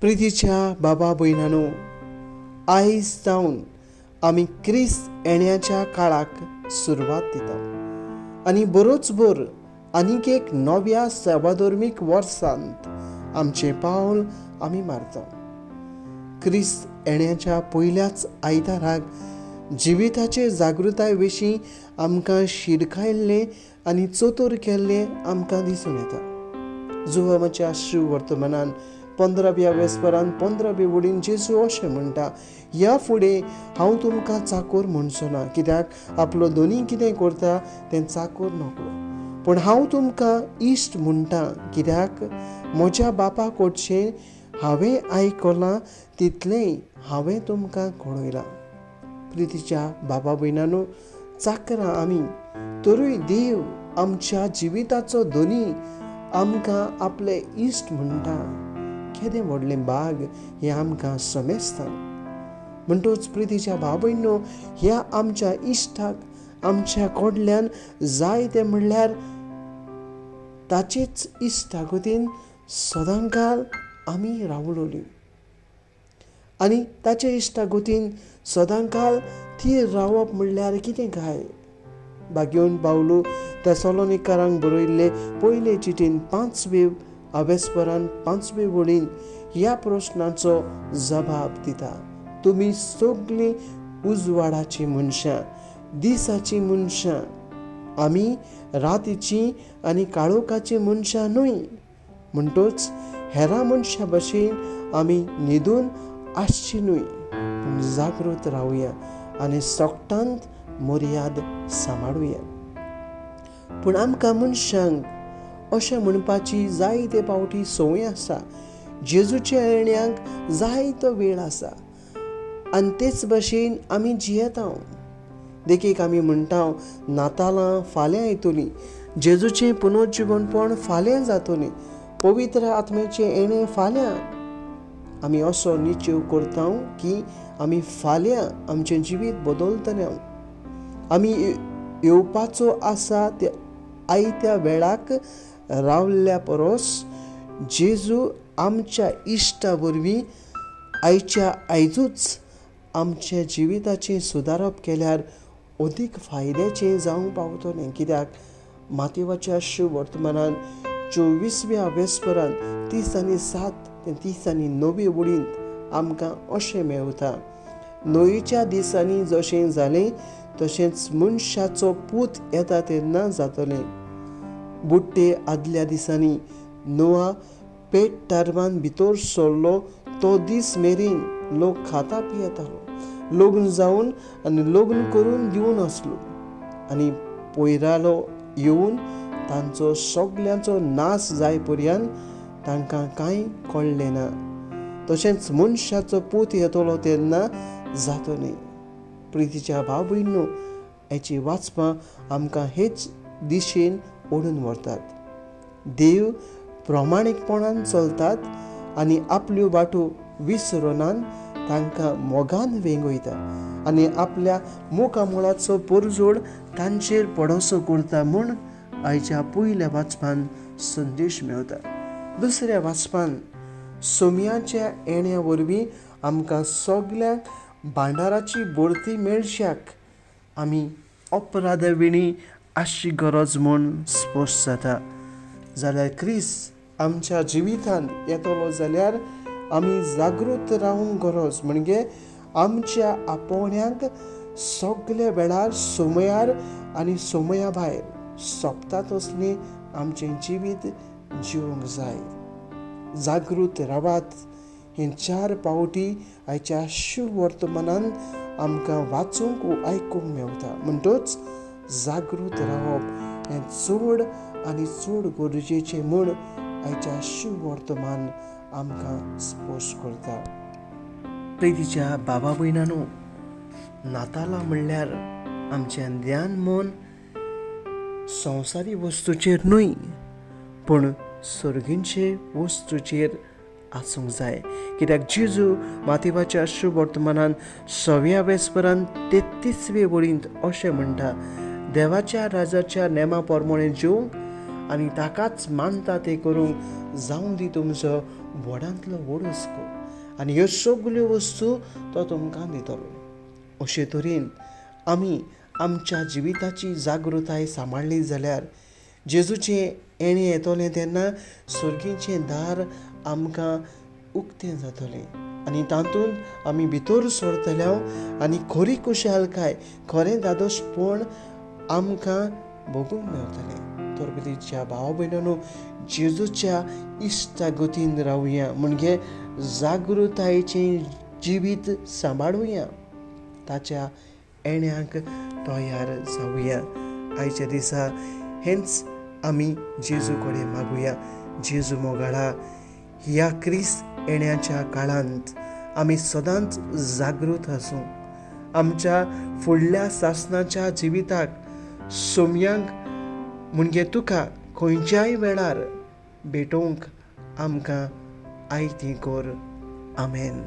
प्रितीच्या बाबा भयणांनो, आयज जावन आमी क्रिस्त येण्याच्या काळाक सुरवात दिता आनी बरोचभर आनीक एक नव्या सर्वधर्मीक वर्सांत आमचें पावल आमी मारता. क्रिस्त येण्याच्या पयल्याच आयताराक जिविताचे जागृताय विशीं आमकां शिडकायल्लें आनी चतूर केल्लें आमकां दिसून येता. जुवामाच्या शिव वर्तमानान 15व्या वेस्परान 15वे वडीन जेजू अशें म्हणटा, ह्या फुडें हांव तुमकां चाकोर म्हणचो ना, कित्याक आपलो दोनी कितें करता तें चाकोर नकळो, पूण हांव तुमकां इश्ट म्हणटा, कित्याक म्हज्या बापा कडचें हांवें आयकलां तितलेंय हांवें तुमकां कळयलां. प्रितीच्या बाबा भयणांनो, चाकरां आमी, तरूय देव आमच्या जिविताचो दोनी आमकां आपले इश्ट म्हणटा. केदें व्हडलें भाग हें आमकां समजता. म्हणटूच प्रितीच्या भाव भयणो, ह्या आमच्या इश्टाक आमच्या कडल्यान जाय तें म्हणल्यार ताचेच इश्टागतीन सदांकाल आमी रावलोलीं आनी ताच्या इश्टागतीन सदांकाल ती रावप म्हणल्यार कितें काय? भाग्योन पावलो तेसलोनिकारांक बरयल्ले पयले चिठीन 5वे आवेस्परान 5वे वडीन ह्या प्रश्नाचो जबाब दिता. तुमी सगळीं उजवाडाची मनशां, दिसाची मनशां. आमी रातीची आनी काळोखाची मनशां न्हय. म्हणटूच हेरां मनशां भशेन आमी न्हिदून आसची न्हय, पूण जागृत रावया आनी सोगटांत मर्याद सांबाळुया. पूण आमकां मनशांक अशें म्हणपाची जायते पावटी संवय आसा. जेजूच्या येण्याक जायतो वेळ आसा आनी तेच भशेन आमी जियेता. देखीक आमी म्हणटा नातालां फाल्यां येतलीं, जेजूचें पुनर्जीवनपण फाल्यां जातलें, पवित्र आत्म्याचें येणें फाल्यां. आमी असो निश्चय करता की आमी फाल्यां आमचें जिवीत बदलतलें. आमी येवपाचो आसा त्या आयत्या वेळाक रावल्ल्या परस जेजू आमच्या इश्टा वरवीं आयच्या आयजूच आमच्या जिविताचें सुदारप केल्यार अदीक फायद्याचें जावंक पावतलें. कित्याक मातेवाच्या शिव वर्तमानान 24व्या वेस्परान 30:07 ते 30:09 वडींत आमकां अशें मेवता, नोयेच्या दिसांनी जशें जालें तशेंच मनशाचो पूत येता तेन्ना जातलें. बुड्डे आदल्या दिसांनी नोआ पेट टारवान भितर सरलो तो दीस मेरेन लोक खाता पियेतालो, लग्न जावन आनी लग्न करून दिवन आसलो आनी पयरालो येवन तांचो सगल्यांचो नाश जाय पर्यंत तांकां कांय कळ्ळें ना. तशेंच मनशाचो पूत येतलो तेन्ना जातलें. प्रितीच्या भाव भयणो, हेची वाचपां आमकां हेच दिशेन ओडून व्हरतात. देव प्रामाणीकपणान चलतात आनी आपल्यो वाटो विसरनान तांकां मोगान वेंगयता आनी आपल्या मोकामोळाचो परजोड तांचेर पडसो करता म्हूण आयच्या पयल्या वाचपान संदेश मेवता. दुसऱ्या वाचपान सोमयाच्या येण्या वरवीं आमकां सगल्यांक भांडाराची भरती मेळच्याक आमी अपराधविणी आसची गरज म्हूण स्पश्ट जाता. जाल्यार क्रिस्त आमच्या जिवितांत येतलो जाल्यार आमी जागृत रावंक गरज. म्हणजे आमच्या आपोवण्यांक सगळे वेळार सोमयार आनी सोमया भायर सोंपता तसलें आमचें जिवीत जिवंक जाय. जागृत रावात हें 4 पावटी आयच्या शिव वर्तमानान आमकां वाचूंक वा आयकूंक मेवता. म्हणटूच जागृत रावप हें चड आनी चड गरजेचें म्हूण आयच्या शिव वर्तमान आमकां स्पश्ट करता. प्रितीच्या बाबा भयणांनो, नातालां म्हणल्यार आमचें ध्यान मन संवसारी वस्तूचेर न्हय, पूण सर्गींचे वस्तूचेर आसूंक जाय. कित्याक जेजू मातेवाच्या शिव वर्तमानान 6व्या वेस्परान 33वे वडींत अशें म्हणटा, देवाच्या राजाच्या नेमा प्रमाणें जेवंक आनी ताकाच मानता ते करूंक जावं दी तुमचो व्हडांतलो व्हड हुस्को, आनी ह्यो सगल्यो वस्तू तो तुमकां दितलो. अशे तरेन आमी आमच्या जिविताची जागृताय सांबाळली जाल्यार जेजूचें येणें येतलें तेन्ना सर्गेचें दार आमकां उक्तें जातलें आनी तातूंत आमी भितर सरतल्या आनी खरी खुशालकाय, खरें दादोशपण आमकां भोगूंक मेळटलें. तर प्रितीच्या भावा भयणांनो, जेजूच्या इश्टागतीन रावया, म्हणजे जागृतायेचें जिवीत सांबाळुया, ताच्या येण्याक तयार जावया. आयच्या दिसा हेंच आमी जेजू कडेन मागुया. जेजू मोगाळा, ह्या क्रिस्त येण्याच्या काळांत आमी सदांच जागृत आसूं. आमच्या फुडल्या सासणाच्या जिविताक सोम्यांक म्हणजे तुका खंयच्याय वेळार भेटोवंक आमकां आयती कर. आमेन.